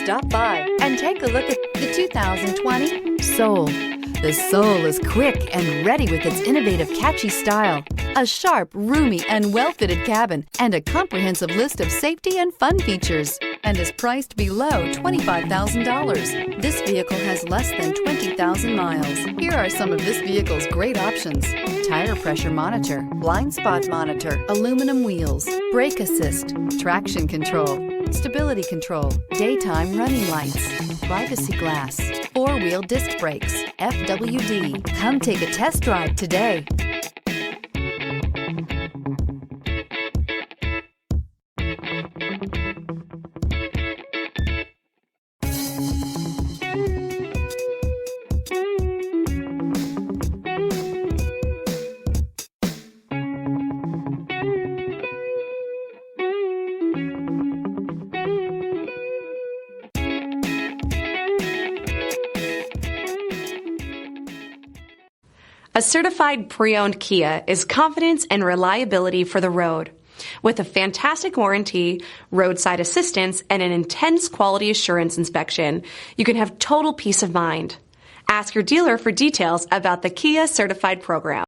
stop by and take a look at the 2020 Soul. The Soul is quick and ready with its innovative, catchy style, a sharp, roomy, and well-fitted cabin, and a comprehensive list of safety and fun features, and is priced below $25,000. This vehicle has less than 20,000 miles. Here are some of this vehicle's great options: tire pressure monitor, blind spot monitor, aluminum wheels, brake assist, traction control, stability control, daytime running lights, privacy glass, four-wheel disc brakes, FWD. Come take a test drive today. A certified pre-owned Kia is confidence and reliability for the road. With a fantastic warranty, roadside assistance, and an intense quality assurance inspection, you can have total peace of mind. Ask your dealer for details about the Kia Certified program.